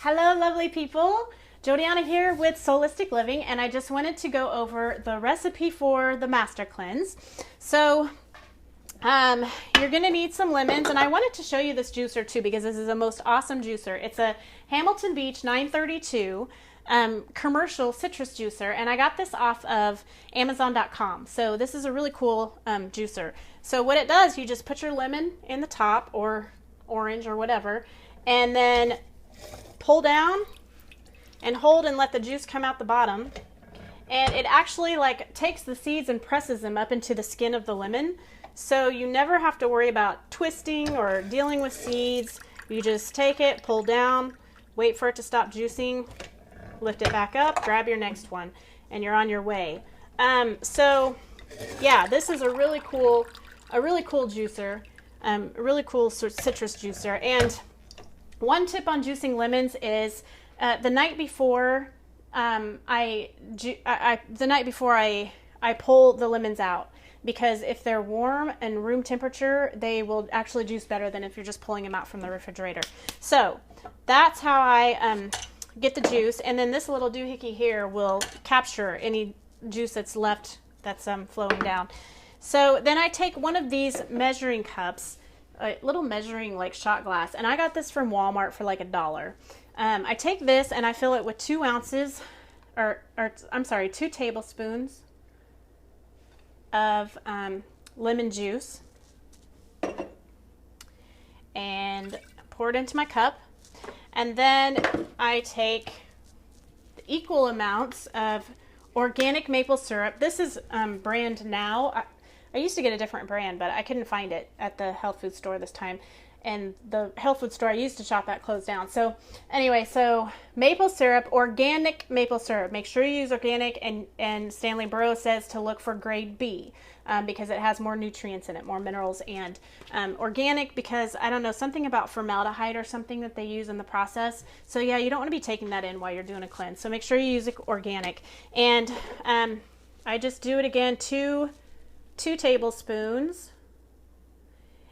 Hello, lovely people. Jodi Ana here with Soulistic Living, and I just wanted to go over the recipe for the Master Cleanse. So, you're going to need some lemons, and I wanted to show you this juicer too because this is a most awesome juicer. It's a Hamilton Beach 932 commercial citrus juicer, and I got this off of Amazon.com. So this is a really cool juicer. So what it does, you just put your lemon in the top, or orange or whatever, and then pull down and hold and let the juice come out the bottom, and it actually takes the seeds and presses them up into the skin of the lemon, so you never have to worry about twisting or dealing with seeds. You just take it, pull down, wait for it to stop juicing, lift it back up, grab your next one, and you're on your way. So yeah, this is a really cool juicer, a really cool citrus juicer. And one tip on juicing lemons is the night before I pull the lemons out, because if they're warm and room temperature, they will actually juice better than if you're just pulling them out from the refrigerator. So that's how I get the juice, and then this little doohickey here will capture any juice that's left that's flowing down. So then I take one of these measuring cups, a little measuring shot glass, and I got this from Walmart for $1. I take this and I fill it with 2 ounces, or I'm sorry, 2 tablespoons of lemon juice, and pour it into my cup. And then I take equal amounts of organic maple syrup. This is brand Now. I used to get a different brand, but I couldn't find it at the health food store this time. And the health food store I used to shop at closed down. So anyway, so maple syrup, organic maple syrup. Make sure you use organic, and Stanley Burrows says to look for grade B because it has more nutrients in it, more minerals, and organic because, I don't know, something about formaldehyde or something that they use in the process. So yeah, you don't want to be taking that in while you're doing a cleanse. So make sure you use organic. And I just do it again, 2 tablespoons.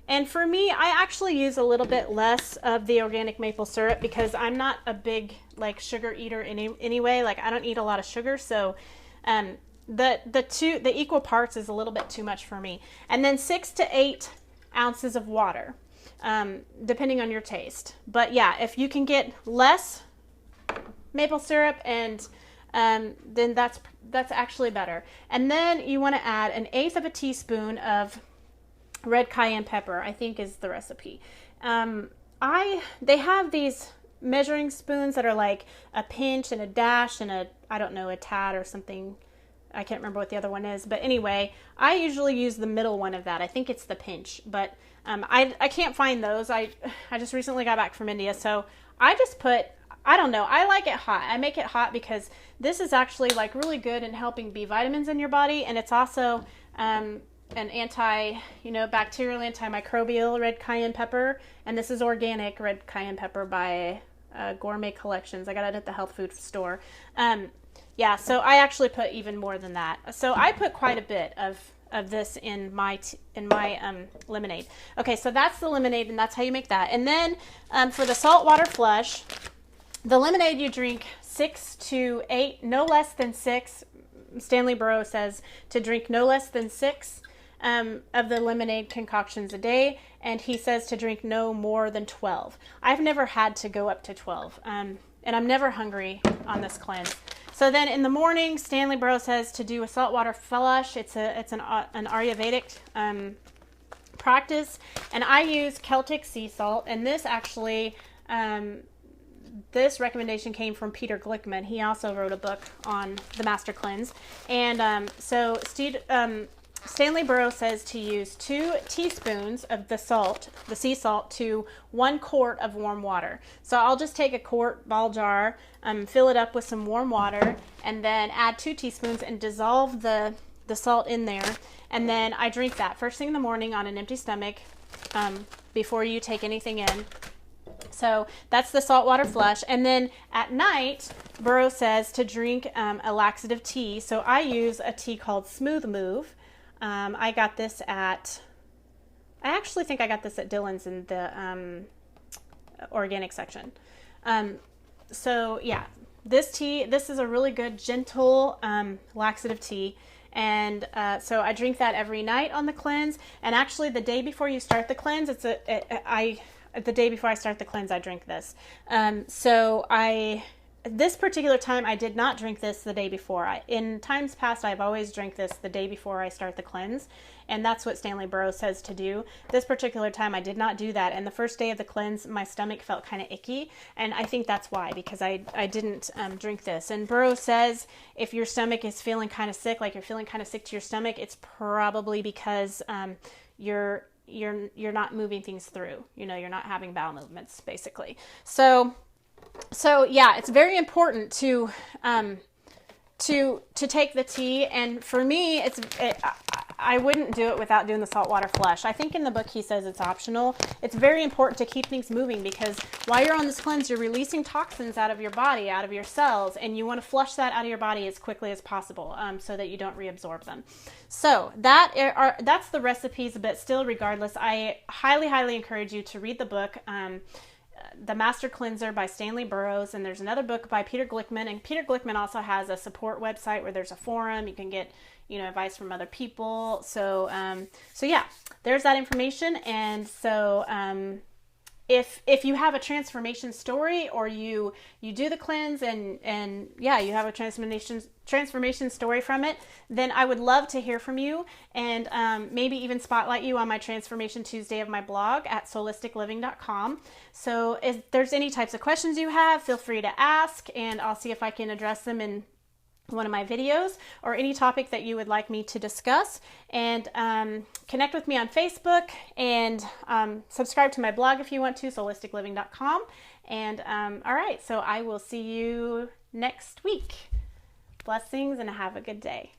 And for me, I actually use a little bit less of the organic maple syrup because I'm not a big sugar eater anyway. I don't eat a lot of sugar, so the equal parts is a little bit too much for me. And then 6 to 8 ounces of water, depending on your taste. But yeah, if you can get less maple syrup, and then that's actually better. And then you want to add 1/8 of a teaspoon of red cayenne pepper, I think is the recipe. They have these measuring spoons that are like a pinch and a dash and a tad or something. I can't remember what the other one is, but anyway, I usually use the middle one of that. I think it's the pinch, but I can't find those. I just recently got back from India, so I just put, I don't know, I like it hot. I make it hot because this is actually really good in helping B vitamins in your body, and it's also an bacterial, antimicrobial red cayenne pepper, and this is organic red cayenne pepper by Gourmet Collections. I got it at the health food store. Yeah, so I actually put even more than that. So I put quite a bit of this in my lemonade. Okay, so that's the lemonade, and that's how you make that. And then for the saltwater flush, the lemonade, you drink 6 to 8, no less than 6. Stanley Burrows says to drink no less than 6 of the lemonade concoctions a day, and he says to drink no more than 12. I've never had to go up to 12, and I'm never hungry on this cleanse. So then in the morning, Stanley Burrows says to do a saltwater flush. It's an Ayurvedic practice, and I use Celtic sea salt, and this actually this recommendation came from Peter Glickman. He also wrote a book on the Master Cleanse. And so Stanley Burrows says to use 2 teaspoons of the sea salt, to 1 quart of warm water. So I'll just take a quart ball jar, fill it up with some warm water, and then add 2 teaspoons and dissolve the salt in there. And then I drink that first thing in the morning on an empty stomach before you take anything in. So that's the saltwater flush. And then at night, Burrows says to drink a laxative tea. So I use a tea called Smooth Move. I got this at, I actually think I got this at Dillon's in the organic section. So yeah, this is a really good, gentle, laxative tea. And so I drink that every night on the cleanse. And actually, the day before you start the cleanse, the day before I start the cleanse, I drink this. This particular time, I did not drink this the day before. In times past, I've always drank this the day before I start the cleanse, and that's what Stanley Burroughs says to do. This particular time, I did not do that, and the first day of the cleanse, my stomach felt kind of icky, and I think that's why, because I didn't drink this. And Burroughs says if your stomach is feeling kind of sick, like you're feeling kind of sick to your stomach, it's probably because you're not moving things through. You're not having bowel movements, basically. So yeah, it's very important to take the tea. And for me, I wouldn't do it without doing the saltwater flush. I think in the book he says it's optional. It's very important to keep things moving, because while you're on this cleanse, you're releasing toxins out of your body, out of your cells, and you want to flush that out of your body as quickly as possible, so that you don't reabsorb them. So that's the recipes, but still, regardless, I highly, highly encourage you to read the book. The Master Cleanser by Stanley Burroughs, and there's another book by Peter Glickman, and Peter Glickman also has a support website where there's a forum. You can get advice from other people. So yeah, there's that information. And so if you have a transformation story, or you do the cleanse and yeah, you have a transformation story from it, then I would love to hear from you, and maybe even spotlight you on my Transformation Tuesday of my blog at solisticliving.com. So if there's any types of questions you have, feel free to ask, and I'll see if I can address them in one of my videos, or any topic that you would like me to discuss. And connect with me on Facebook, and subscribe to my blog if you want to, solisticliving.com. And all right, so I will see you next week. Blessings, and have a good day.